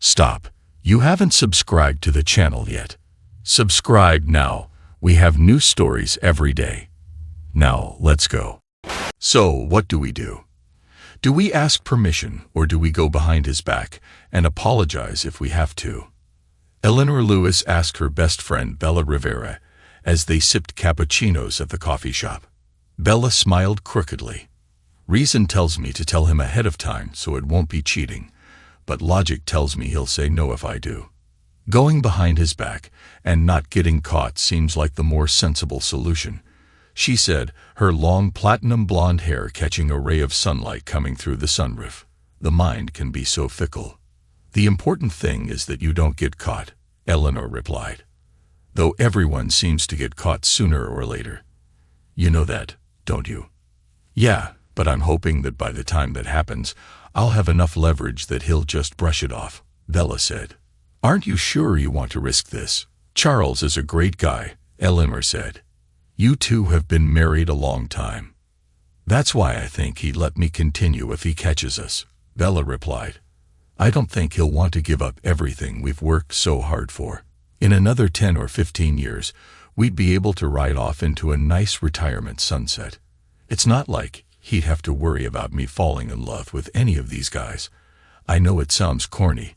Stop. You haven't subscribed to the channel yet. Subscribe now. We have new stories every day. Now, let's go. So, what do we do? Do we ask permission, or do we go behind his back and apologize if we have to? Eleanor Lewis asked her best friend Bella Rivera as they sipped cappuccinos at the coffee shop. Bella smiled crookedly. Reason tells me to tell him ahead of time so it won't be cheating, but logic tells me he'll say no if I do. Going behind his back and not getting caught seems like the more sensible solution, she said, her long platinum blonde hair catching a ray of sunlight coming through the sunroof. The mind can be so fickle. The important thing is that you don't get caught, Eleanor replied. Though everyone seems to get caught sooner or later. You know that, don't you? Yeah, but I'm hoping that by the time that happens, I'll have enough leverage that he'll just brush it off, Bella said. Aren't you sure you want to risk this? Charles is a great guy, Eleanor said. You two have been married a long time. That's why I think he'd let me continue if he catches us, Bella replied. I don't think he'll want to give up everything we've worked so hard for. In another 10 or 15 years, we'd be able to ride off into a nice retirement sunset. It's not like he'd have to worry about me falling in love with any of these guys. I know it sounds corny,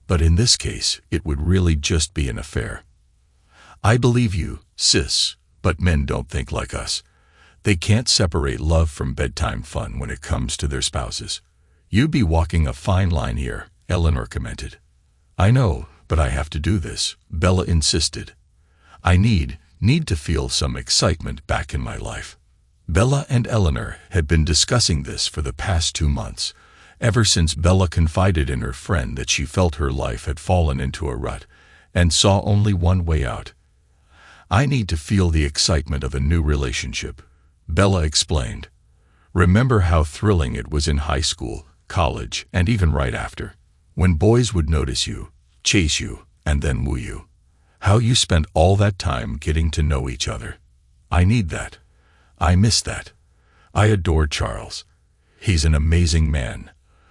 but in this case, it would really just be an affair. I believe you, sis, but men don't think like us. They can't separate love from bedtime fun when it comes to their spouses. You'd be walking a fine line here, Eleanor commented. I know, but I have to do this, Bella insisted. I need to feel some excitement back in my life. Bella and Eleanor had been discussing this for the past 2 months, ever since Bella confided in her friend that she felt her life had fallen into a rut and saw only one way out. I need to feel the excitement of a new relationship, Bella explained. Remember how thrilling it was in high school, college, and even right after, when boys would notice you, chase you, and then woo you. How you spent all that time getting to know each other. I need that. I miss that. I adore Charles. He's an amazing man,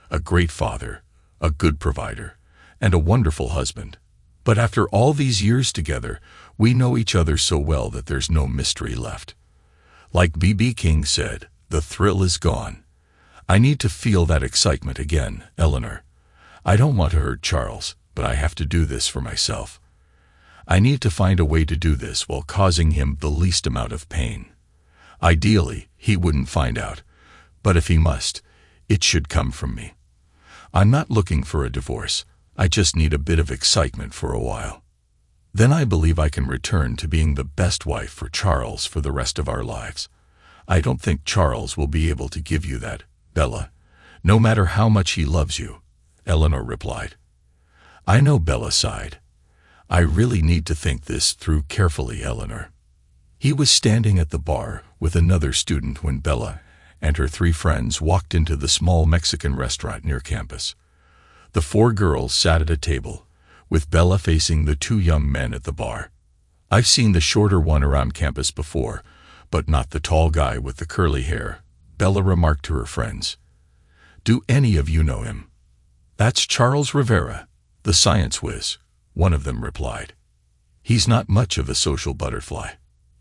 a great father, a good provider, and a wonderful husband. But after all these years together, we know each other so well that there's no mystery left. Like B.B. King said, the thrill is gone. I need to feel that excitement again, Eleanor. I don't want to hurt Charles, but I have to do this for myself. I need to find a way to do this while causing him the least amount of pain. Ideally, he wouldn't find out, but if he must, it should come from me. I'm not looking for a divorce. I just need a bit of excitement for a while. Then I believe I can return to being the best wife for Charles for the rest of our lives. I don't think Charles will be able to give you that, Bella, no matter how much he loves you, Eleanor replied. I know, Bella sighed. I really need to think this through carefully, Eleanor. He was standing at the bar with another student when Bella and her 3 friends walked into the small Mexican restaurant near campus. The 4 girls sat at a table, with Bella facing the 2 young men at the bar. I've seen the shorter one around campus before, but not the tall guy with the curly hair, Bella remarked to her friends. Do any of you know him? That's Charles Rivera, the science whiz, one of them replied. He's not much of a social butterfly.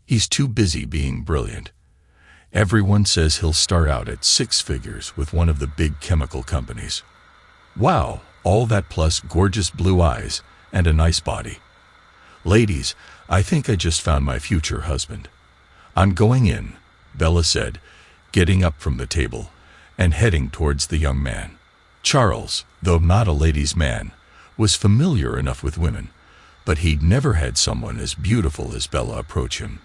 He's too busy being brilliant. Everyone says he'll start out at 6 figures with one of the big chemical companies. Wow, all that plus gorgeous blue eyes and a nice body. Ladies, I think I just found my future husband. I'm going in, Bella said, getting up from the table and heading towards the young man. Charles, though not a ladies' man, was familiar enough with women, but he'd never had someone as beautiful as Bella approach him.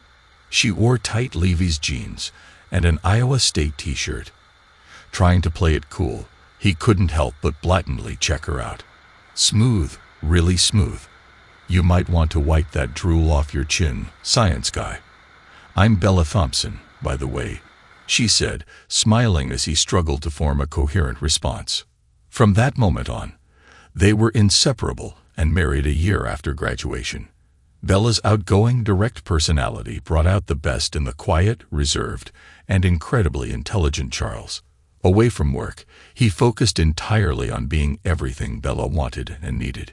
She wore tight Levi's jeans and an Iowa State t-shirt. Trying to play it cool, he couldn't help but blatantly check her out. Smooth, really smooth. You might want to wipe that drool off your chin, science guy. I'm Bella Thompson, by the way, she said, smiling as he struggled to form a coherent response. From that moment on, they were inseparable and married a year after graduation. Bella's outgoing, direct personality brought out the best in the quiet, reserved, and incredibly intelligent Charles. Away from work, he focused entirely on being everything Bella wanted and needed.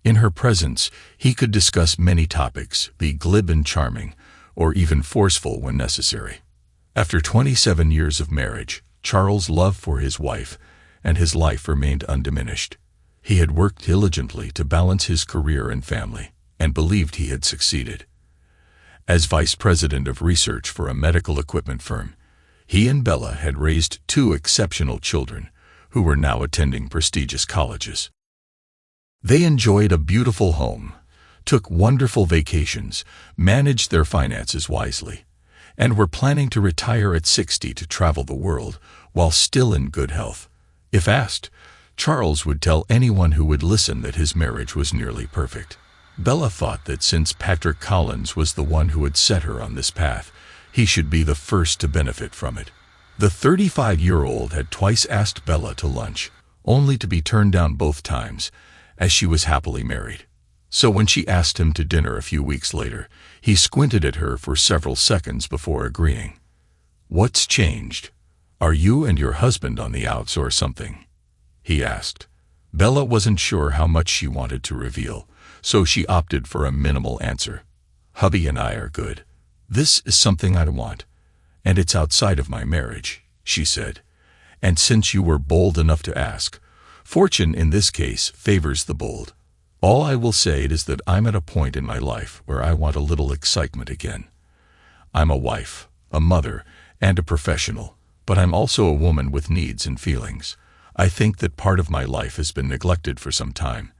In her presence, he could discuss many topics, be glib and charming, or even forceful when necessary. After 27 years of marriage, Charles' love for his wife and his life remained undiminished. He had worked diligently to balance his career and family, and believed he had succeeded. As vice president of research for a medical equipment firm, he and Bella had raised 2 exceptional children who were now attending prestigious colleges. They enjoyed a beautiful home, took wonderful vacations, managed their finances wisely, and were planning to retire at 60 to travel the world while still in good health. If asked, Charles would tell anyone who would listen that his marriage was nearly perfect. Bella thought that since Patrick Collins was the one who had set her on this path, he should be the first to benefit from it. The 35-year-old had twice asked Bella to lunch, only to be turned down both times, as she was happily married. So when she asked him to dinner a few weeks later, he squinted at her for several seconds before agreeing. "What's changed? Are you and your husband on the outs or something?" he asked. Bella wasn't sure how much she wanted to reveal, so she opted for a minimal answer. "Hubby and I are good. This is something I want, and it's outside of my marriage," she said. "And since you were bold enough to ask, fortune in this case favors the bold. All I will say is that I'm at a point in my life where I want a little excitement again. I'm a wife, a mother, and a professional, but I'm also a woman with needs and feelings. I think that part of my life has been neglected for some time,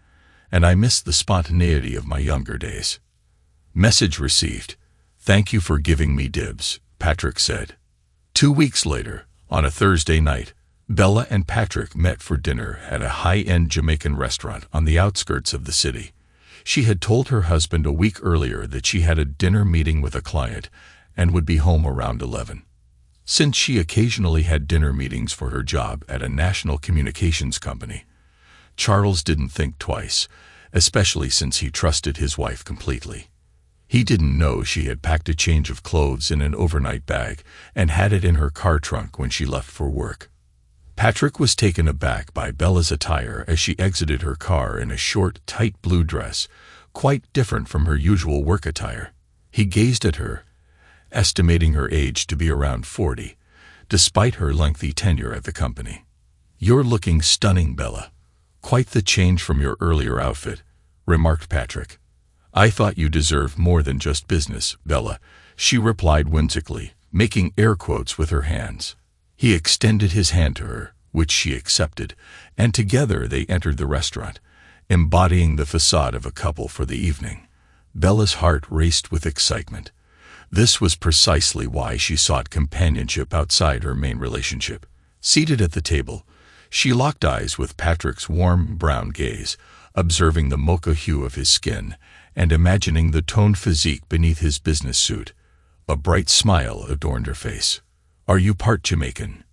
and I miss the spontaneity of my younger days." Message received. "Thank you for giving me dibs," Patrick said. 2 weeks later, on a Thursday night, Bella and Patrick met for dinner at a high-end Jamaican restaurant on the outskirts of the city. She had told her husband a week earlier that she had a dinner meeting with a client and would be home around 11. Since she occasionally had dinner meetings for her job at a national communications company, Charles didn't think twice, especially since he trusted his wife completely. He didn't know she had packed a change of clothes in an overnight bag and had it in her car trunk when she left for work. Patrick was taken aback by Bella's attire as she exited her car in a short, tight blue dress, quite different from her usual work attire. He gazed at her, estimating her age to be around 40, despite her lengthy tenure at the company. "You're looking stunning, Bella. Quite the change from your earlier outfit," remarked Patrick. "I thought you deserved more than just business, Bella," she replied whimsically, making air quotes with her hands. He extended his hand to her, which she accepted, and together they entered the restaurant, embodying the facade of a couple for the evening. Bella's heart raced with excitement. This was precisely why she sought companionship outside her main relationship. Seated at the table, she locked eyes with Patrick's warm brown gaze, observing the mocha hue of his skin and imagining the toned physique beneath his business suit. A bright smile adorned her face. "Are you part Jamaican?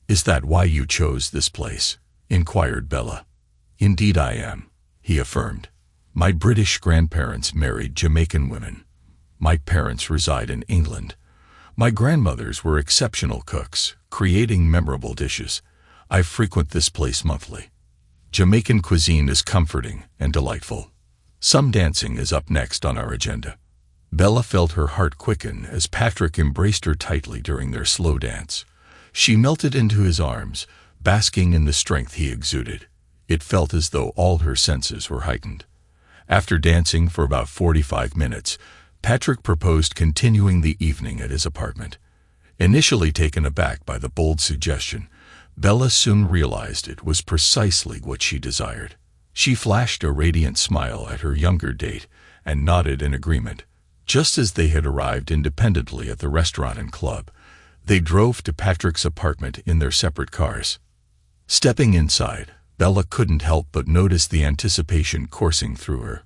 Is that why you chose this place?" inquired Bella. "Indeed I am," he affirmed. "My British grandparents married Jamaican women. My parents reside in England. My grandmothers were exceptional cooks, creating memorable dishes. I frequent this place monthly. Jamaican cuisine is comforting and delightful. Some dancing is up next on our agenda." Bella felt her heart quicken as Patrick embraced her tightly during their slow dance. She melted into his arms, basking in the strength he exuded. It felt as though all her senses were heightened. After dancing for about 45 minutes, Patrick proposed continuing the evening at his apartment. Initially taken aback by the bold suggestion, Bella soon realized it was precisely what she desired. She flashed a radiant smile at her younger date and nodded in agreement. Just as they had arrived independently at the restaurant and club, they drove to Patrick's apartment in their separate cars. Stepping inside, Bella couldn't help but notice the anticipation coursing through her.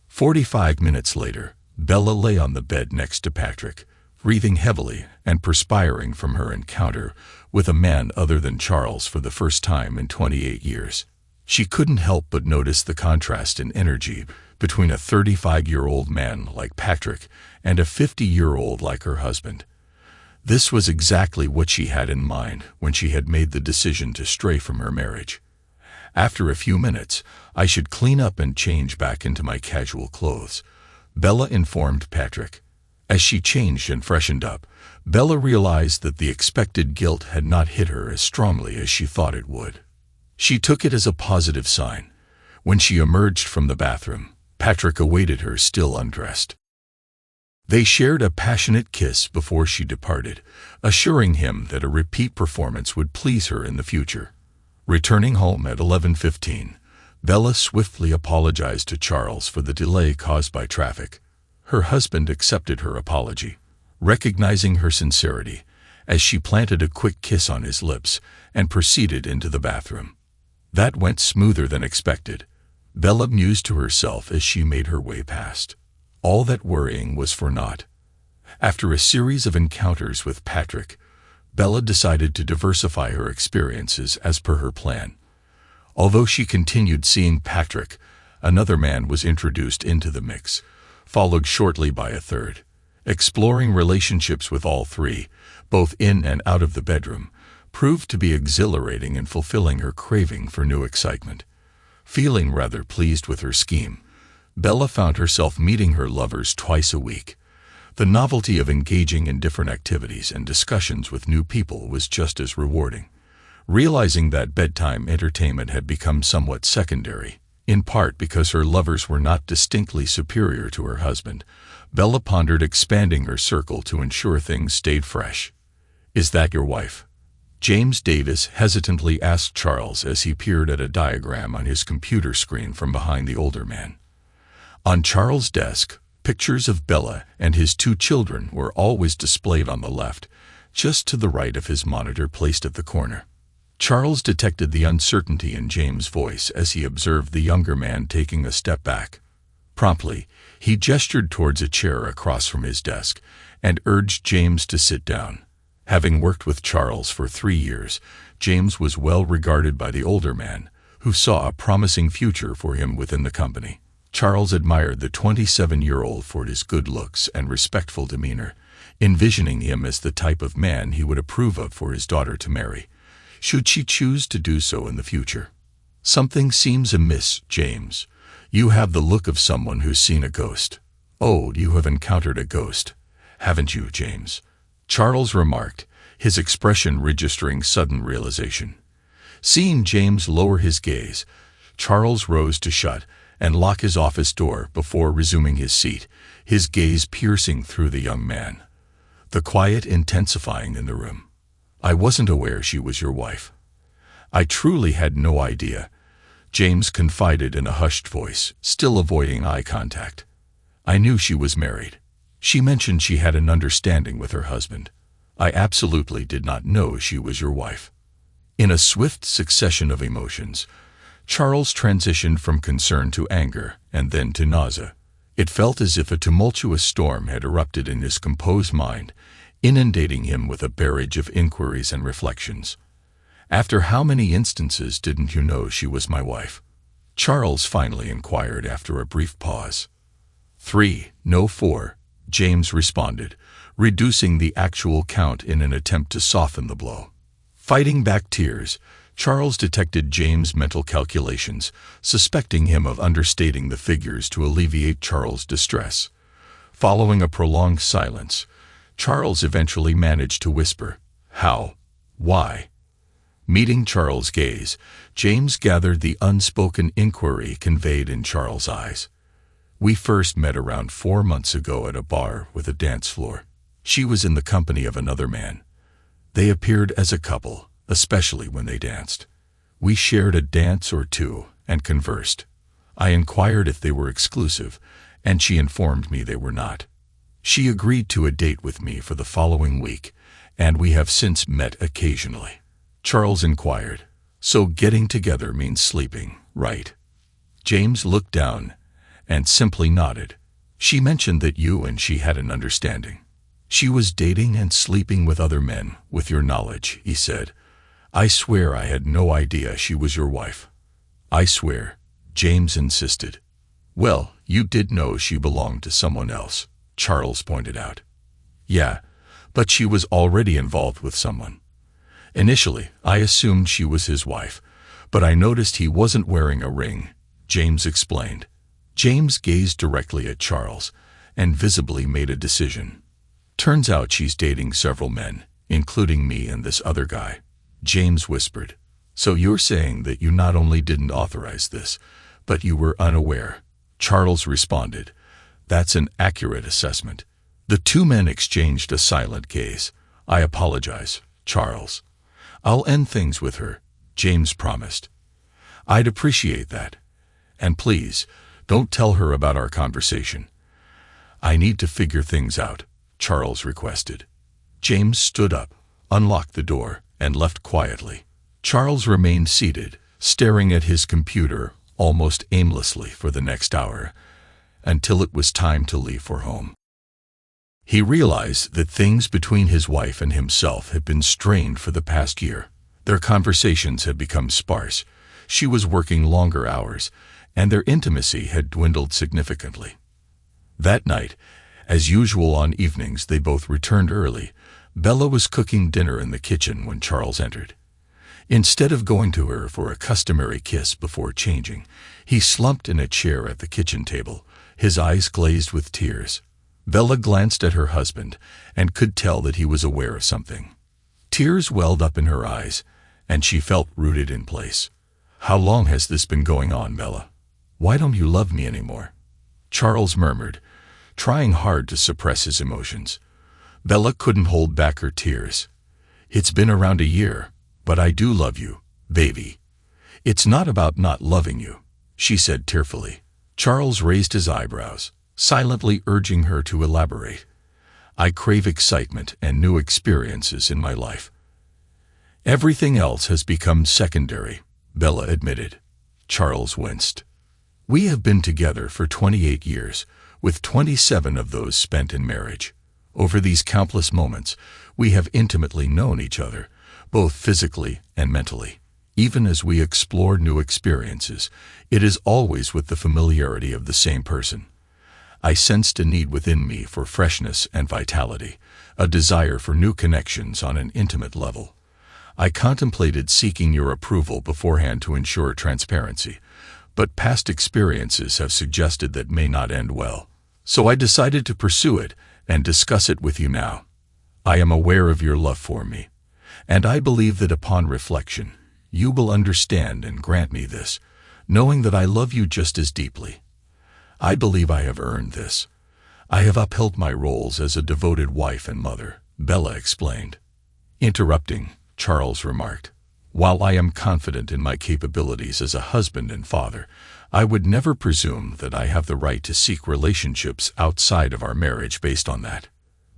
45 minutes later, Bella lay on the bed next to Patrick, breathing heavily and perspiring from her encounter with a man other than Charles for the first time in 28 years. She couldn't help but notice the contrast in energy between a 35-year-old man like Patrick and a 50-year-old like her husband. This was exactly what she had in mind when she had made the decision to stray from her marriage. After a few minutes, I should clean up and change back into my casual clothes, Bella informed Patrick. As she changed and freshened up, Bella realized that the expected guilt had not hit her as strongly as she thought it would. She took it as a positive sign. When she emerged from the bathroom, Patrick awaited her still undressed. They shared a passionate kiss before she departed, assuring him that a repeat performance would please her in the future. Returning home at 11:15, Bella swiftly apologized to Charles for the delay caused by traffic. Her husband accepted her apology, recognizing her sincerity, as she planted a quick kiss on his lips and proceeded into the bathroom. That went smoother than expected, Bella mused to herself as she made her way past. All that worrying was for naught. After a series of encounters with Patrick, Bella decided to diversify her experiences as per her plan. Although she continued seeing Patrick, another man was introduced into the mix, followed shortly by a third. Exploring relationships with all three, both in and out of the bedroom, proved to be exhilarating and fulfilling her craving for new excitement. Feeling rather pleased with her scheme, Bella found herself meeting her lovers twice a week. The novelty of engaging in different activities and discussions with new people was just as rewarding. Realizing that bedtime entertainment had become somewhat secondary, in part because her lovers were not distinctly superior to her husband, Bella pondered expanding her circle to ensure things stayed fresh. "Is that your wife?" James Davis hesitantly asked Charles as he peered at a diagram on his computer screen from behind the older man. On Charles' desk, pictures of Bella and his two children were always displayed on the left, just to the right of his monitor placed at the corner. Charles detected the uncertainty in James' voice as he observed the younger man taking a step back. Promptly, he gestured towards a chair across from his desk and urged James to sit down. Having worked with Charles for 3 years, James was well regarded by the older man, who saw a promising future for him within the company. Charles admired the 27-year-old for his good looks and respectful demeanor, envisioning him as the type of man he would approve of for his daughter to marry, should she choose to do so in the future. "Something seems amiss, James. You have the look of someone who's seen a ghost." "Oh, you have encountered a ghost, haven't you, James?" Charles remarked, his expression registering sudden realization. Seeing James lower his gaze, Charles rose to shut and lock his office door before resuming his seat, his gaze piercing through the young man, the quiet intensifying in the room. "I wasn't aware she was your wife." "I truly had no idea," James confided in a hushed voice, still avoiding eye contact. "I knew she was married. She mentioned she had an understanding with her husband. I absolutely did not know she was your wife." In a swift succession of emotions, Charles transitioned from concern to anger and then to nausea. It felt as if a tumultuous storm had erupted in his composed mind, inundating him with a barrage of inquiries and reflections. "After how many instances didn't you know she was my wife?" Charles finally inquired after a brief pause. 3, no 4, James responded, reducing the actual count in an attempt to soften the blow. Fighting back tears, Charles detected James' mental calculations, suspecting him of understating the figures to alleviate Charles' distress. Following a prolonged silence, Charles eventually managed to whisper, "How? Why?" Meeting Charles' gaze, James gathered the unspoken inquiry conveyed in Charles' eyes. "We first met around 4 months ago at a bar with a dance floor. She was in the company of another man. They appeared as a couple, especially when they danced. We shared a dance or two and conversed. I inquired if they were exclusive, and she informed me they were not. She agreed to a date with me for the following week, and we have since met occasionally." Charles inquired, "So getting together means sleeping, right?" James looked down and simply nodded. "She mentioned that you and she had an understanding. She was dating and sleeping with other men, with your knowledge," he said. "I swear I had no idea she was your wife." "I swear," James insisted. "Well, you did know she belonged to someone else," Charles pointed out. "Yeah, but she was already involved with someone. Initially, I assumed she was his wife, but I noticed he wasn't wearing a ring, James explained. James gazed directly at Charles and visibly made a decision. Turns out she's dating several men, including me and this other guy, James whispered. So you're saying that you not only didn't authorize this, but you were unaware, Charles responded. That's an accurate assessment. The two men exchanged a silent gaze. I apologize, Charles. I'll end things with her, James promised. I'd appreciate that. And please, don't tell her about our conversation. I need to figure things out, Charles requested. James stood up, unlocked the door, and left quietly. Charles remained seated, staring at his computer almost aimlessly for the next hour, until it was time to leave for home. He realized that things between his wife and himself had been strained for the past year. Their conversations had become sparse. She was working longer hours, and their intimacy had dwindled significantly. That night, as usual on evenings they both returned early, Bella was cooking dinner in the kitchen when Charles entered. Instead of going to her for a customary kiss before changing, he slumped in a chair at the kitchen table, his eyes glazed with tears. Bella glanced at her husband and could tell that he was aware of something. Tears welled up in her eyes, and she felt rooted in place. How long has this been going on, Bella? Why don't you love me anymore? Charles murmured, trying hard to suppress his emotions. Bella couldn't hold back her tears. It's been around a year, but I do love you, baby. It's not about not loving you, she said tearfully. Charles raised his eyebrows, silently urging her to elaborate. I crave excitement and new experiences in my life. Everything else has become secondary, Bella admitted. Charles winced. We have been together for 28 years, with 27 of those spent in marriage. Over these countless moments, we have intimately known each other, both physically and mentally. Even as we explore new experiences, it is always with the familiarity of the same person. I sensed a need within me for freshness and vitality, a desire for new connections on an intimate level. I contemplated seeking your approval beforehand to ensure transparency, but past experiences have suggested that may not end well. So I decided to pursue it and discuss it with you now. I am aware of your love for me, and I believe that upon reflection, you will understand and grant me this, knowing that I love you just as deeply. I believe I have earned this. I have upheld my roles as a devoted wife and mother, Bella explained. Interrupting, Charles remarked, while I am confident in my capabilities as a husband and father, I would never presume that I have the right to seek relationships outside of our marriage based on that.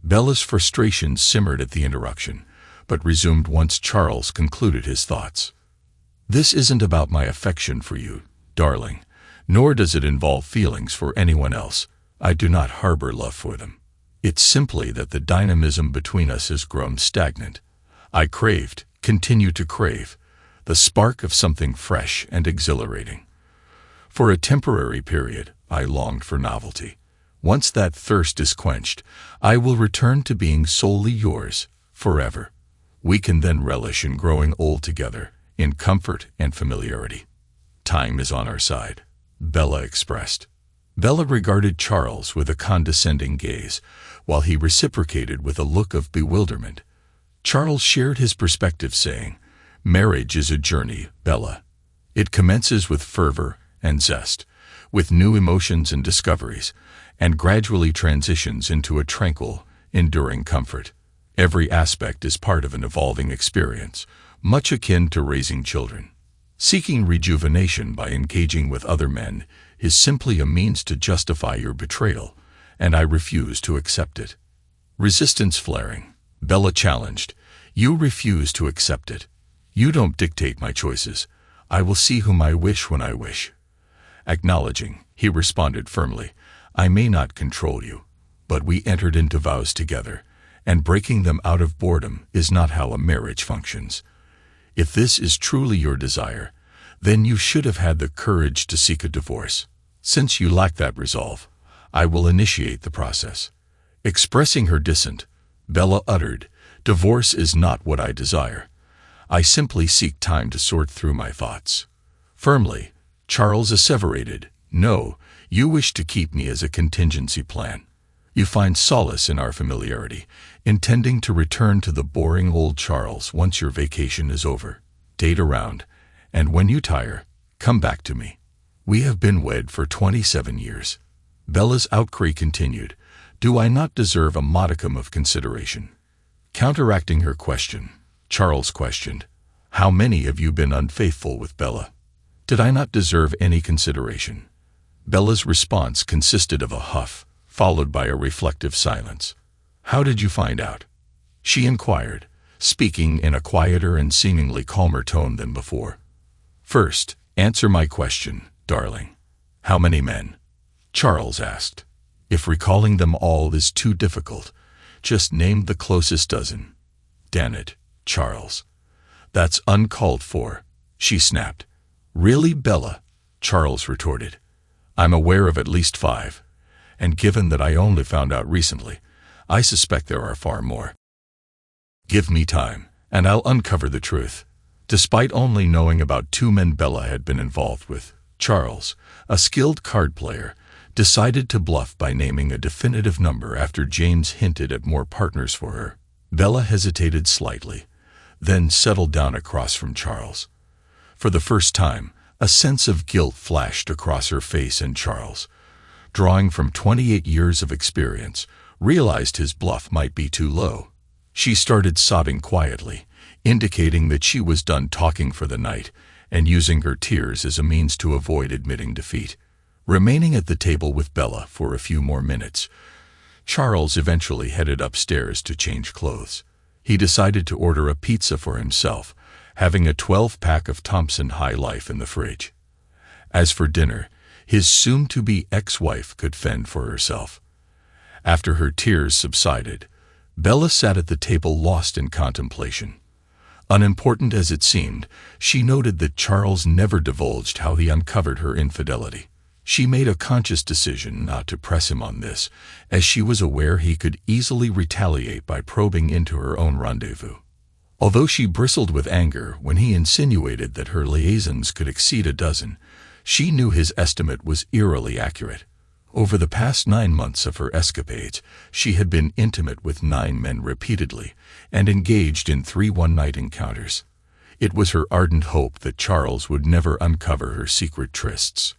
Bella's frustration simmered at the interruption, but resumed once Charles concluded his thoughts. This isn't about my affection for you, darling, nor does it involve feelings for anyone else. I do not harbor love for them. It's simply that the dynamism between us has grown stagnant. I craved, continue to crave, the spark of something fresh and exhilarating. For a temporary period, I longed for novelty. Once that thirst is quenched, I will return to being solely yours, forever. We can then relish in growing old together, in comfort and familiarity. Time is on our side, Bella expressed. Bella regarded Charles with a condescending gaze, while he reciprocated with a look of bewilderment. Charles shared his perspective, saying, "Marriage is a journey, Bella. It commences with fervor and zest, with new emotions and discoveries, and gradually transitions into a tranquil, enduring comfort. Every aspect is part of an evolving experience, much akin to raising children. Seeking rejuvenation by engaging with other men is simply a means to justify your betrayal, and I refuse to accept it." Resistance flaring, Bella challenged, "You refuse to accept it. You don't dictate my choices. I will see whom I wish when I wish." Acknowledging, he responded firmly, "I may not control you, but we entered into vows together, and breaking them out of boredom is not how a marriage functions. If this is truly your desire, then you should have had the courage to seek a divorce. Since you lack that resolve, I will initiate the process." Expressing her dissent, Bella uttered, "Divorce is not what I desire. I simply seek time to sort through my thoughts." Firmly, Charles asseverated, "No, you wish to keep me as a contingency plan. You find solace in our familiarity, intending to return to the boring old Charles once your vacation is over. Date around, and when you tire, come back to me. We have been wed for 27 years. Bella's outcry continued. "Do I not deserve a modicum of consideration?" Counteracting her question, Charles questioned, "How many have you been unfaithful with Bella? Did I not deserve any consideration?" Bella's response consisted of a huff, followed by a reflective silence. "How did you find out?" she inquired, speaking in a quieter and seemingly calmer tone than before. "First, answer my question, darling. How many men?" Charles asked. "If recalling them all is too difficult, just name the closest dozen." "Damn it, Charles. That's uncalled for," she snapped. "Really, Bella?" Charles retorted. "I'm aware of at least 5, and given that I only found out recently, I suspect there are far more. Give me time, and I'll uncover the truth." Despite only knowing about 2 men Bella had been involved with, Charles, a skilled card player, decided to bluff by naming a definitive number after James hinted at more partners for her. Bella hesitated slightly, then settled down across from Charles. For the first time, a sense of guilt flashed across her face, and Charles, drawing from 28 years of experience, realized his bluff might be too low. She started sobbing quietly, indicating that she was done talking for the night and using her tears as a means to avoid admitting defeat. Remaining at the table with Bella for a few more minutes, Charles eventually headed upstairs to change clothes. He decided to order a pizza for himself, having a 12-pack of Thompson High Life in the fridge. As for dinner, his soon-to-be ex-wife could fend for herself. After her tears subsided, Bella sat at the table lost in contemplation. Unimportant as it seemed, she noted that Charles never divulged how he uncovered her infidelity. She made a conscious decision not to press him on this, as she was aware he could easily retaliate by probing into her own rendezvous. Although she bristled with anger when he insinuated that her liaisons could exceed a dozen, she knew his estimate was eerily accurate. Over the past 9 months of her escapades, she had been intimate with 9 men repeatedly and engaged in 3 one-night encounters. It was her ardent hope that Charles would never uncover her secret trysts.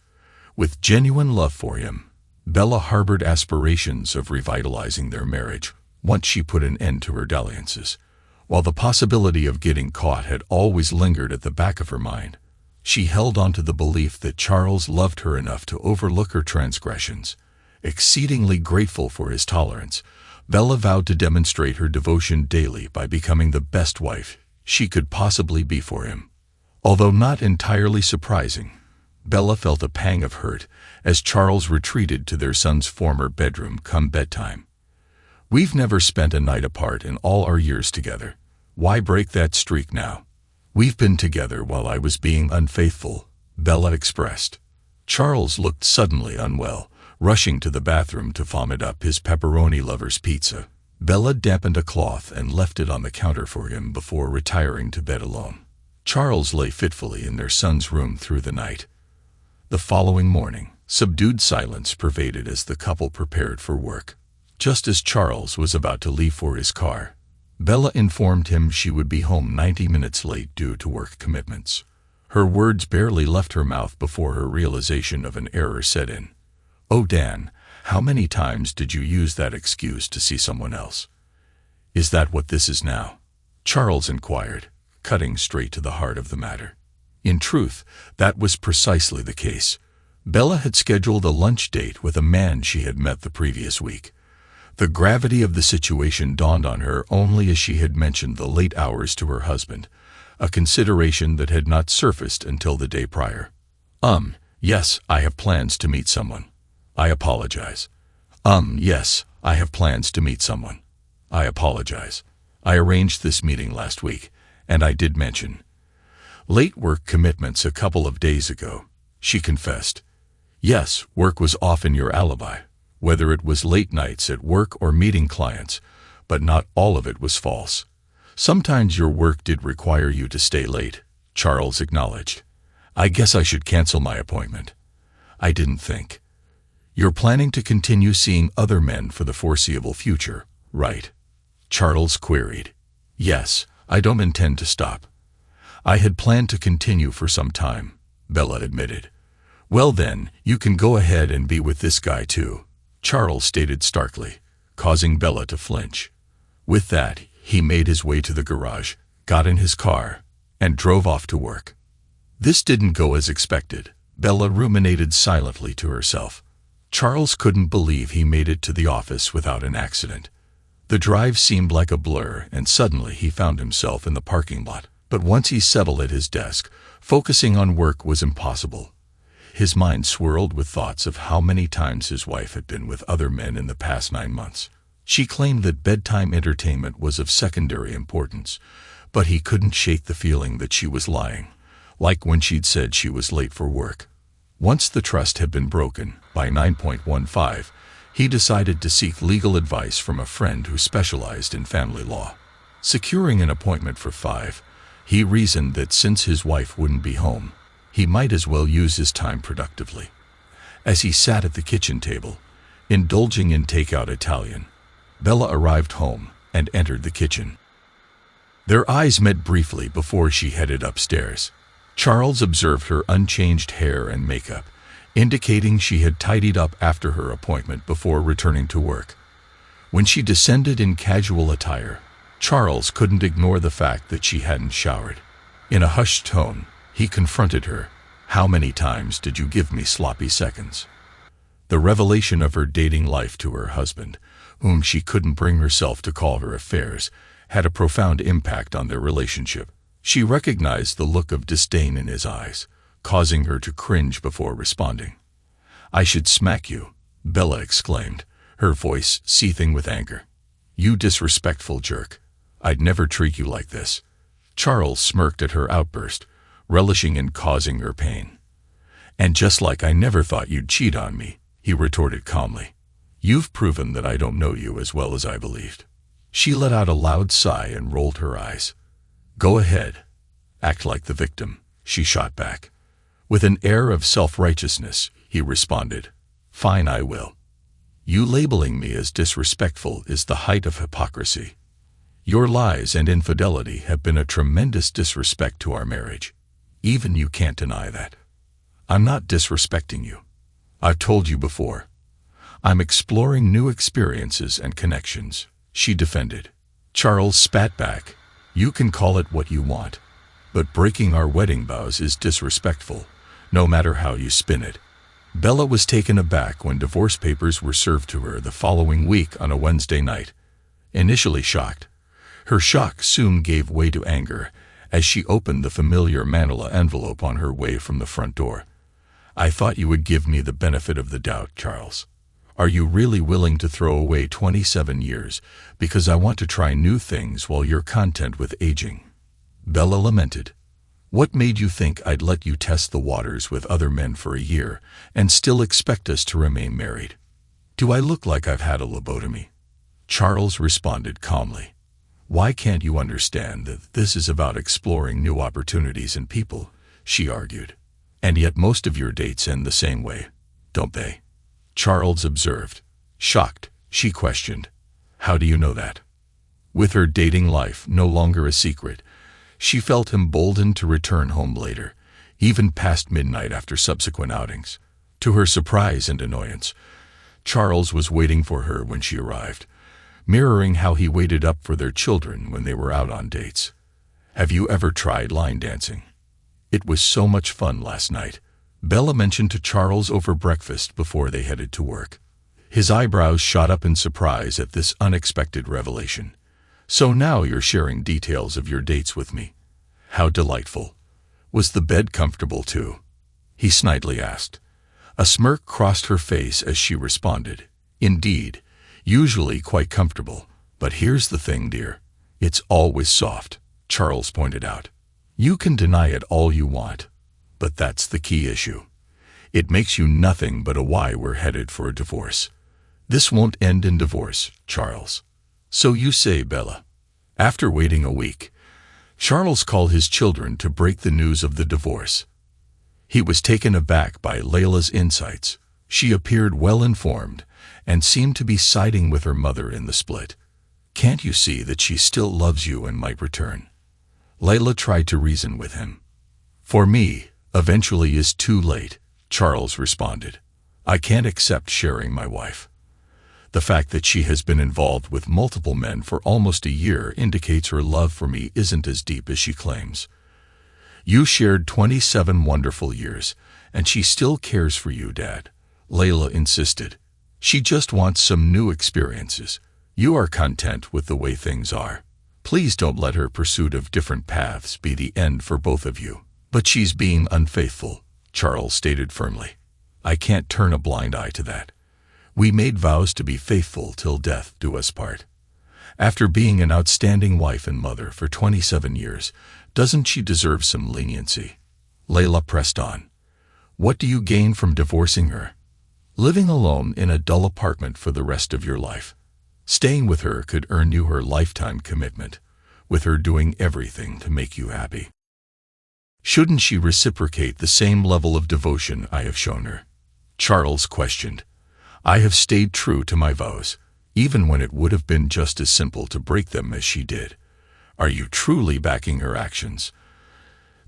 With genuine love for him, Bella harbored aspirations of revitalizing their marriage once she put an end to her dalliances. While the possibility of getting caught had always lingered at the back of her mind, she held on to the belief that Charles loved her enough to overlook her transgressions. Exceedingly grateful for his tolerance, Bella vowed to demonstrate her devotion daily by becoming the best wife she could possibly be for him. Although not entirely surprising, Bella felt a pang of hurt as Charles retreated to their son's former bedroom come bedtime. "We've never spent a night apart in all our years together. Why break that streak now?" "We've been together while I was being unfaithful," Bella expressed. Charles looked suddenly unwell, rushing to the bathroom to vomit up his pepperoni lover's pizza. Bella dampened a cloth and left it on the counter for him before retiring to bed alone. Charles lay fitfully in their son's room through the night. The following morning, subdued silence pervaded as the couple prepared for work. Just as Charles was about to leave for his car, Bella informed him she would be home 90 minutes late due to work commitments. Her words barely left her mouth before her realization of an error set in. "Oh, Dan, how many times did you use that excuse to see someone else? Is that what this is now?" Charles inquired, cutting straight to the heart of the matter. In truth, that was precisely the case. Bella had scheduled a lunch date with a man she had met the previous week. The gravity of the situation dawned on her only as she had mentioned the late hours to her husband, a consideration that had not surfaced until the day prior. Yes, I have plans to meet someone. I apologize." Yes, I have plans to meet someone. I apologize. I arranged this meeting last week, and I did mention late work commitments a couple of days ago," she confessed. "Yes, work was often your alibi, whether it was late nights at work or meeting clients, but not all of it was false. Sometimes your work did require you to stay late, Charles acknowledged. I guess I should cancel my appointment. I didn't think. You're planning to continue seeing other men for the foreseeable future, right? Charles queried. Yes, I don't intend to stop. I had planned to continue for some time, Bella admitted. Well then, you can go ahead and be with this guy too, Charles stated starkly, causing Bella to flinch. With that, he made his way to the garage, got in his car, and drove off to work. This didn't go as expected, Bella ruminated silently to herself. Charles couldn't believe he made it to the office without an accident. The drive seemed like a blur, and suddenly he found himself in the parking lot. But once he settled at his desk, focusing on work was impossible. His mind swirled with thoughts of how many times his wife had been with other men in the past 9 months. She claimed that bedtime entertainment was of secondary importance, but he couldn't shake the feeling that she was lying, like when she'd said she was late for work. Once the trust had been broken, by 9.15, he decided to seek legal advice from a friend who specialized in family law. Securing an appointment for 5, he reasoned that since his wife wouldn't be home, he might as well use his time productively. As he sat at the kitchen table, indulging in takeout Italian, Bella arrived home and entered the kitchen. Their eyes met briefly before she headed upstairs. Charles observed her unchanged hair and makeup, indicating she had tidied up after her appointment before returning to work. When she descended in casual attire, Charles couldn't ignore the fact that she hadn't showered. In a hushed tone, he confronted her. How many times did you give me sloppy seconds? The revelation of her dating life to her husband, whom she couldn't bring herself to call her affairs, had a profound impact on their relationship. She recognized the look of disdain in his eyes, causing her to cringe before responding. I should smack you, Bella exclaimed, her voice seething with anger. You disrespectful jerk. I'd never treat you like this. Charles smirked at her outburst, relishing in causing her pain. And just like I never thought you'd cheat on me, he retorted calmly. You've proven that I don't know you as well as I believed. She let out a loud sigh and rolled her eyes. Go ahead. Act like the victim, she shot back. With an air of self-righteousness, he responded. Fine, I will. You labeling me as disrespectful is the height of hypocrisy. Your lies and infidelity have been a tremendous disrespect to our marriage. Even you can't deny that. I'm not disrespecting you. I've told you before. I'm exploring new experiences and connections, she defended. Charles spat back. You can call it what you want, but breaking our wedding vows is disrespectful, no matter how you spin it. Bella was taken aback when divorce papers were served to her the following week on a Wednesday night. Initially shocked, her shock soon gave way to anger as she opened the familiar manila envelope on her way from the front door. I thought you would give me the benefit of the doubt, Charles. Are you really willing to throw away 27 years because I want to try new things while you're content with aging? Bella lamented. What made you think I'd let you test the waters with other men for a year and still expect us to remain married? Do I look like I've had a lobotomy? Charles responded calmly. Why can't you understand that this is about exploring new opportunities and people? She argued. And yet most of your dates end the same way, don't they? Charles observed. Shocked, she questioned. How do you know that? With her dating life no longer a secret, she felt emboldened to return home later, even past midnight after subsequent outings. To her surprise and annoyance, Charles was waiting for her when she arrived, mirroring how he waited up for their children when they were out on dates. Have you ever tried line dancing? It was so much fun last night, Bella mentioned to Charles over breakfast before they headed to work. His eyebrows shot up in surprise at this unexpected revelation. So now you're sharing details of your dates with me. How delightful. Was the bed comfortable too? He snidely asked. A smirk crossed her face as she responded. Indeed, usually quite comfortable, but here's the thing, dear. It's always soft, Charles pointed out. You can deny it all you want, but that's the key issue. It makes you nothing but a why we're headed for a divorce. This won't end in divorce, Charles. So you say, Bella. After waiting a week, Charles called his children to break the news of the divorce. He was taken aback by Layla's insights. She appeared well-informed and seemed to be siding with her mother in the split. Can't you see that she still loves you and might return? Layla tried to reason with him. For me, eventually is too late, Charles responded. I can't accept sharing my wife. The fact that she has been involved with multiple men for almost a year indicates her love for me isn't as deep as she claims. You shared 27 wonderful years, and she still cares for you, Dad, Layla insisted. She just wants some new experiences. You are content with the way things are. Please don't let her pursuit of different paths be the end for both of you. But she's being unfaithful, Charles stated firmly. I can't turn a blind eye to that. We made vows to be faithful till death do us part. After being an outstanding wife and mother for 27 years, doesn't she deserve some leniency? Layla pressed on. What do you gain from divorcing her? Living alone in a dull apartment for the rest of your life. Staying with her could earn you her lifetime commitment, with her doing everything to make you happy. Shouldn't she reciprocate the same level of devotion I have shown her? Charles questioned. I have stayed true to my vows, even when it would have been just as simple to break them as she did. Are you truly backing her actions?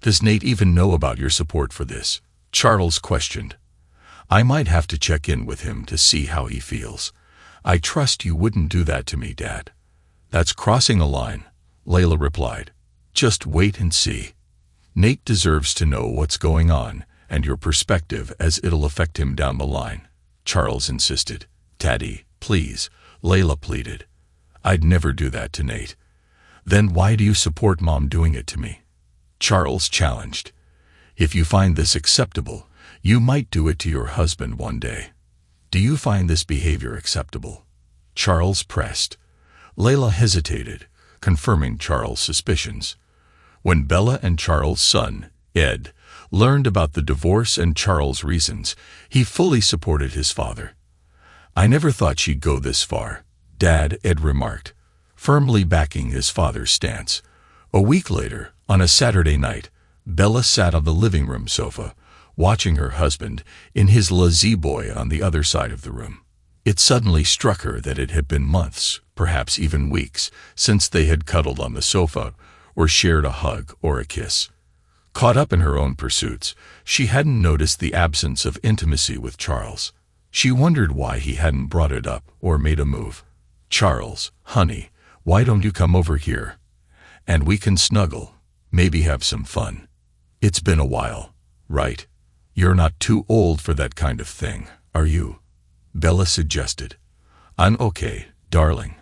Does Nate even know about your support for this? Charles questioned. I might have to check in with him to see how he feels. I trust you wouldn't do that to me, Dad. That's crossing a line, Layla replied. Just wait and see. Nate deserves to know what's going on and your perspective, as it'll affect him down the line, Charles insisted. Daddy, please, Layla pleaded. I'd never do that to Nate. Then why do you support Mom doing it to me? Charles challenged. If you find this acceptable, you might do it to your husband one day. Do you find this behavior acceptable? Charles pressed. Layla hesitated, confirming Charles' suspicions. When Bella and Charles' son, Ed, learned about the divorce and Charles' reasons, he fully supported his father. I never thought she'd go this far, Dad, Ed remarked, firmly backing his father's stance. A week later, on a Saturday night, Bella sat on the living room sofa, watching her husband in his La-Z-Boy on the other side of the room. It suddenly struck her that it had been months, perhaps even weeks, since they had cuddled on the sofa or shared a hug or a kiss. Caught up in her own pursuits, she hadn't noticed the absence of intimacy with Charles. She wondered why he hadn't brought it up or made a move. Charles, honey, why don't you come over here? And we can snuggle, maybe have some fun. It's been a while, right? You're not too old for that kind of thing, are you? Bella suggested. I'm okay, darling.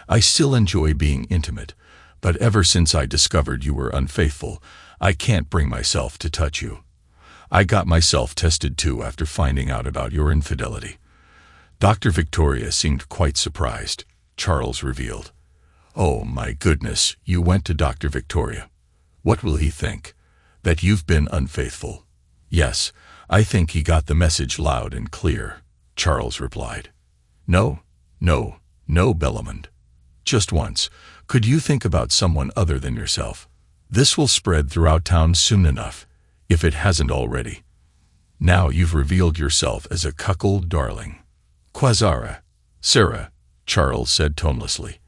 I still enjoy being intimate, but ever since I discovered you were unfaithful, I can't bring myself to touch you. I got myself tested too after finding out about your infidelity. Dr. Victoria seemed quite surprised, Charles revealed. Oh my goodness, you went to Dr. Victoria. What will he think? That you've been unfaithful? Yes, I think he got the message loud and clear, Charles replied. No, Bellamond. Just once, could you think about someone other than yourself? This will spread throughout town soon enough, if it hasn't already. Now you've revealed yourself as a cuckold darling. Quasara, Sarah, Charles said tonelessly.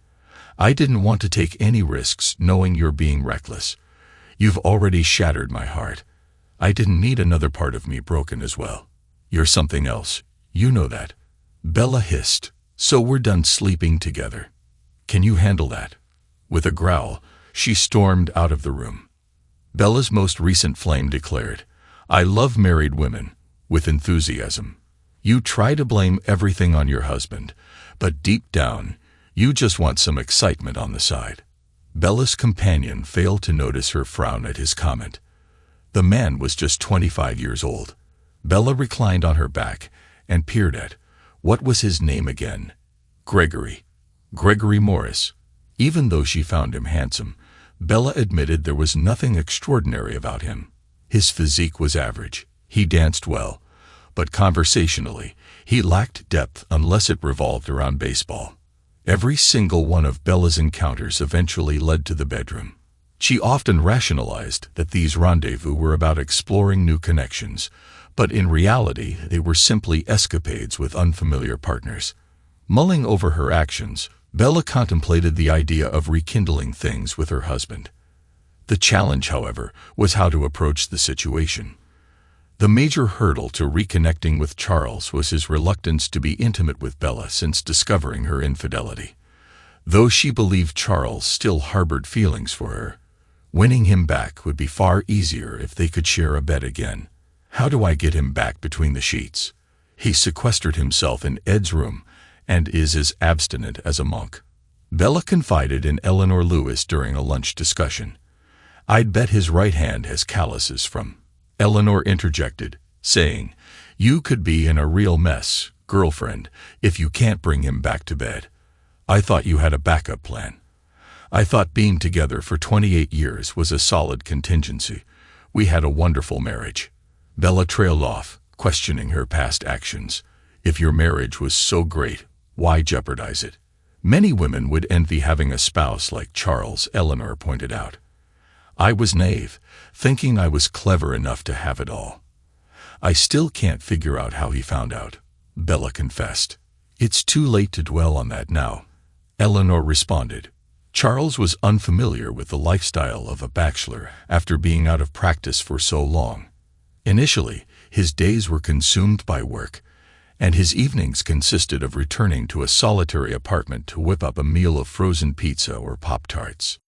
I didn't want to take any risks knowing you're being reckless. You've already shattered my heart. I didn't need another part of me broken as well. You're something else, you know that. Bella hissed. So we're done sleeping together. Can you handle that? With a growl, she stormed out of the room. Bella's most recent flame declared, I love married women, with enthusiasm. You try to blame everything on your husband, but deep down, you just want some excitement on the side. Bella's companion failed to notice her frown at his comment. The man was just 25 years old. Bella reclined on her back and peered at, what was his name again? Gregory Morris. Even though she found him handsome, Bella admitted there was nothing extraordinary about him. His physique was average. He danced well, but conversationally, he lacked depth unless it revolved around baseball. Every single one of Bella's encounters eventually led to the bedroom. She often rationalized that these rendezvous were about exploring new connections, but in reality they were simply escapades with unfamiliar partners. Mulling over her actions, Bella contemplated the idea of rekindling things with her husband. The challenge, however, was how to approach the situation. The major hurdle to reconnecting with Charles was his reluctance to be intimate with Bella since discovering her infidelity. Though she believed Charles still harbored feelings for her, winning him back would be far easier if they could share a bed again. How do I get him back between the sheets? He sequestered himself in Ed's room and is as abstinent as a monk. Bella confided in Eleanor Lewis during a lunch discussion. I'd bet his right hand has calluses from. Eleanor interjected, saying, "You could be in a real mess, girlfriend, if you can't bring him back to bed. I thought you had a backup plan." I thought being together for 28 years was a solid contingency. We had a wonderful marriage. Bella trailed off, questioning her past actions. If your marriage was so great, why jeopardize it? Many women would envy having a spouse like Charles, Eleanor pointed out. I was naive, thinking I was clever enough to have it all. I still can't figure out how he found out, Bella confessed. It's too late to dwell on that now, Eleanor responded. Charles was unfamiliar with the lifestyle of a bachelor after being out of practice for so long. Initially, his days were consumed by work, and his evenings consisted of returning to a solitary apartment to whip up a meal of frozen pizza or Pop-Tarts.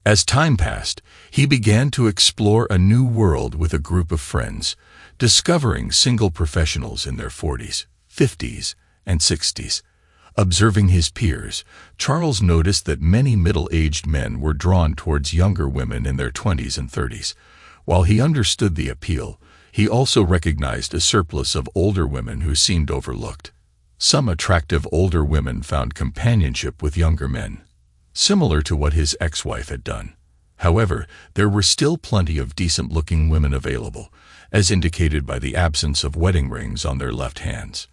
As time passed, he began to explore a new world with a group of friends, discovering single professionals in their 40s, 50s, and 60s. Observing his peers, Charles noticed that many middle-aged men were drawn towards younger women in their 20s and 30s. While he understood the appeal, he also recognized a surplus of older women who seemed overlooked. Some attractive older women found companionship with younger men, similar to what his ex-wife had done. However, there were still plenty of decent-looking women available, as indicated by the absence of wedding rings on their left hands.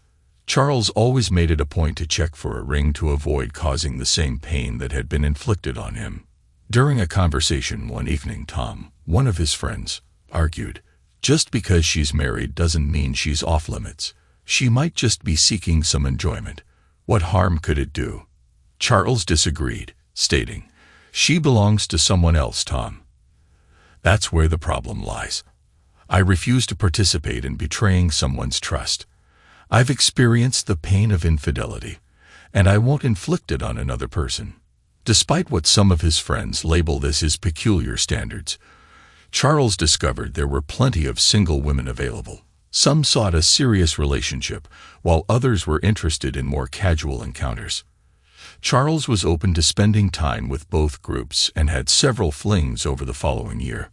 Charles always made it a point to check for a ring to avoid causing the same pain that had been inflicted on him. During a conversation one evening, Tom, one of his friends, argued, "Just because she's married doesn't mean she's off-limits. She might just be seeking some enjoyment. What harm could it do?" Charles disagreed, stating, "She belongs to someone else, Tom. That's where the problem lies. I refuse to participate in betraying someone's trust. I've experienced the pain of infidelity, and I won't inflict it on another person." Despite what some of his friends labeled as his peculiar standards, Charles discovered there were plenty of single women available. Some sought a serious relationship, while others were interested in more casual encounters. Charles was open to spending time with both groups and had several flings over the following year.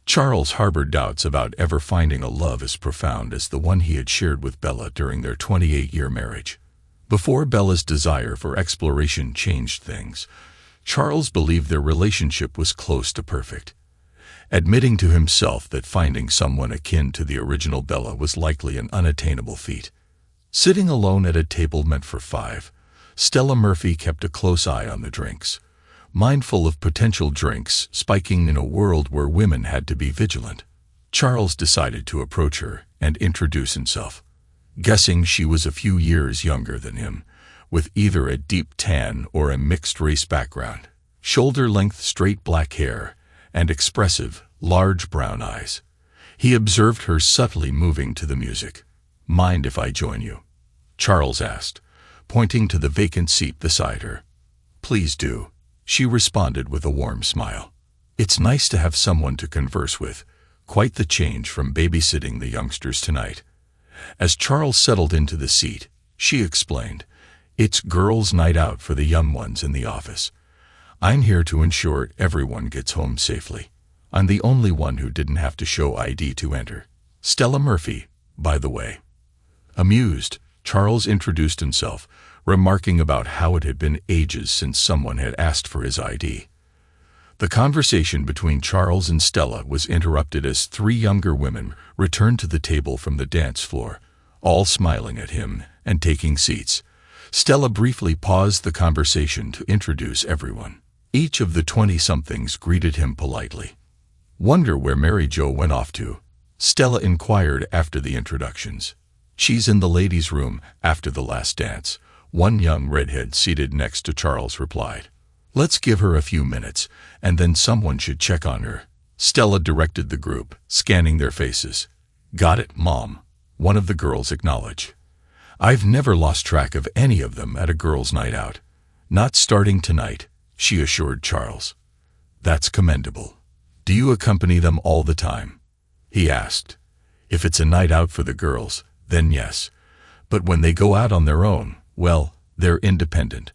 Charles harbored doubts about ever finding a love as profound as the one he had shared with Bella during their 28-year marriage. Before Bella's desire for exploration changed things, Charles believed their relationship was close to perfect. Admitting to himself that finding someone akin to the original Bella was likely an unattainable feat. Sitting alone at a table meant for 5, Stella Murphy kept a close eye on the drinks, mindful of potential drinks spiking in a world where women had to be vigilant. Charles decided to approach her and introduce himself. Guessing she was a few years younger than him, with either a deep tan or a mixed-race background, shoulder-length straight black hair, and expressive, large brown eyes. He observed her subtly moving to the music. "Mind if I join you?" Charles asked, pointing to the vacant seat beside her. "Please do," she responded with a warm smile. "It's nice to have someone to converse with. Quite the change from babysitting the youngsters tonight." As Charles settled into the seat, she explained, "It's girls' night out for the young ones in the office. I'm here to ensure everyone gets home safely. I'm the only one who didn't have to show ID to enter. Stella Murphy, by the way." Amused, Charles introduced himself, remarking about how it had been ages since someone had asked for his ID. The conversation between Charles and Stella was interrupted as 3 younger women returned to the table from the dance floor, all smiling at him and taking seats. Stella briefly paused the conversation to introduce everyone. Each of the 20-somethings greeted him politely. "Wonder where Mary Jo went off to?" Stella inquired after the introductions. "She's in the ladies' room after the last dance," one young redhead seated next to Charles replied. "Let's give her a few minutes, and then someone should check on her." Stella directed the group, scanning their faces. "Got it, Mom," one of the girls acknowledged. "I've never lost track of any of them at a girls' night out." "Not starting tonight," she assured Charles. "That's commendable. Do you accompany them all the time?" he asked. "If it's a night out for the girls, then yes. But when they go out on their own, well, they're independent.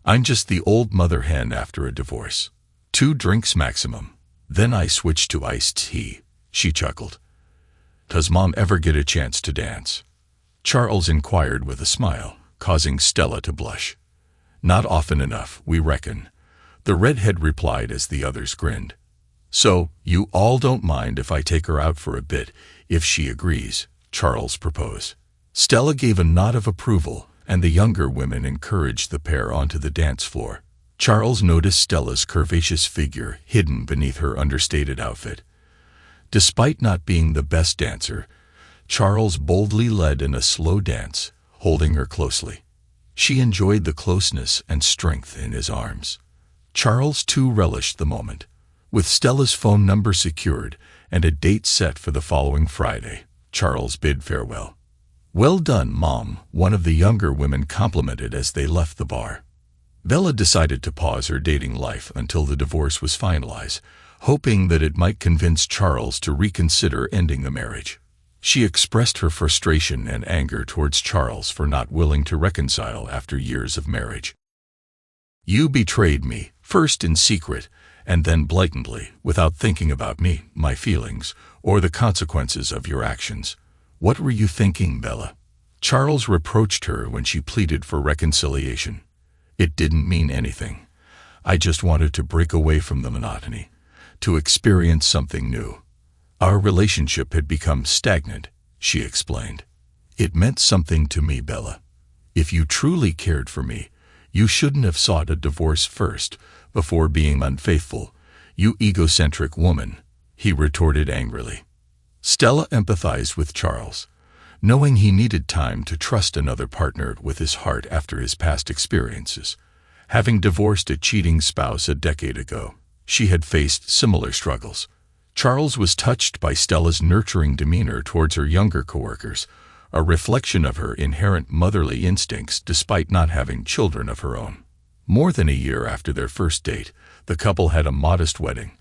I'm just the old mother hen after a divorce. 2 drinks maximum. Then I switch to iced tea," she chuckled. "Does Mom ever get a chance to dance?" Charles inquired with a smile, causing Stella to blush. "Not often enough, we reckon," the redhead replied as the others grinned. "So, you all don't mind if I take her out for a bit, if she agrees," Charles proposed. Stella gave a nod of approval, and the younger women encouraged the pair onto the dance floor. Charles noticed Stella's curvaceous figure hidden beneath her understated outfit. Despite not being the best dancer, Charles boldly led in a slow dance, holding her closely. She enjoyed the closeness and strength in his arms. Charles too relished the moment. With Stella's phone number secured and a date set for the following Friday, Charles bid farewell. "Well done, Mom," one of the younger women complimented as they left the bar. Bella decided to pause her dating life until the divorce was finalized, hoping that it might convince Charles to reconsider ending the marriage. She expressed her frustration and anger towards Charles for not willing to reconcile after years of marriage. "You betrayed me, first in secret, and then blatantly, without thinking about me, my feelings, or the consequences of your actions. What were you thinking, Bella?" Charles reproached her when she pleaded for reconciliation. "It didn't mean anything. I just wanted to break away from the monotony, to experience something new. Our relationship had become stagnant," she explained. "It meant something to me, Bella. If you truly cared for me, you shouldn't have sought a divorce first, before being unfaithful, you egocentric woman," he retorted angrily. Stella empathized with Charles, knowing he needed time to trust another partner with his heart after his past experiences. Having divorced a cheating spouse a decade ago, she had faced similar struggles. Charles was touched by Stella's nurturing demeanor towards her younger coworkers, a reflection of her inherent motherly instincts despite not having children of her own. More than a year after their first date, the couple had a modest wedding,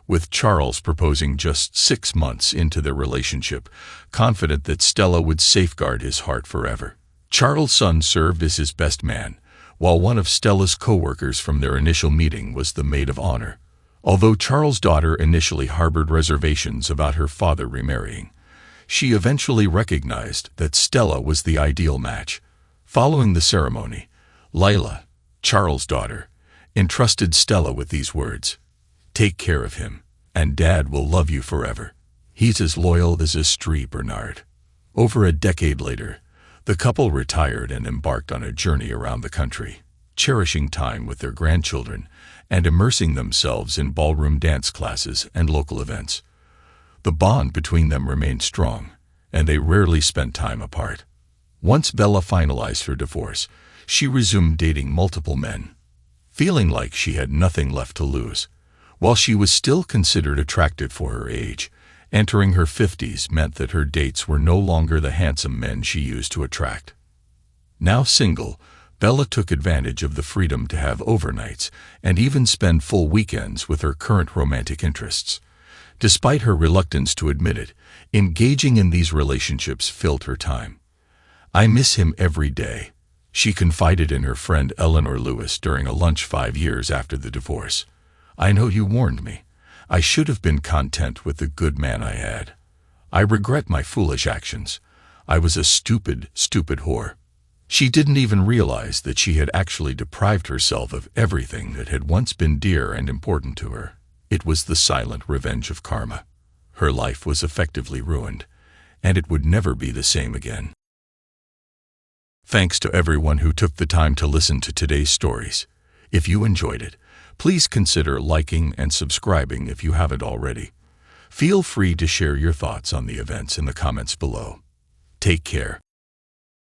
with Charles proposing just 6 months into their relationship, confident that Stella would safeguard his heart forever. Charles' son served as his best man, while one of Stella's co-workers from their initial meeting was the maid of honor. Although Charles' daughter initially harbored reservations about her father remarrying, she eventually recognized that Stella was the ideal match. Following the ceremony, Lila, Charles' daughter, entrusted Stella with these words: "Take care of him, and Dad will love you forever. He's as loyal as a Stree Bernard." Over a decade later, the couple retired and embarked on a journey around the country, cherishing time with their grandchildren and immersing themselves in ballroom dance classes and local events. The bond between them remained strong, and they rarely spent time apart. Once Bella finalized her divorce, she resumed dating multiple men, feeling like she had nothing left to lose. While she was still considered attractive for her age, entering her 50s meant that her dates were no longer the handsome men she used to attract. Now single, Bella took advantage of the freedom to have overnights and even spend full weekends with her current romantic interests. Despite her reluctance to admit it, engaging in these relationships filled her time. "I miss him every day," she confided in her friend Eleanor Lewis during a lunch 5 years after the divorce. "I know you warned me. I should have been content with the good man I had. I regret my foolish actions. I was a stupid, stupid whore." She didn't even realize that she had actually deprived herself of everything that had once been dear and important to her. It was the silent revenge of karma. Her life was effectively ruined, and it would never be the same again. Thanks to everyone who took the time to listen to today's stories. If you enjoyed it, please consider liking and subscribing if you haven't already. Feel free to share your thoughts on the events in the comments below. Take care.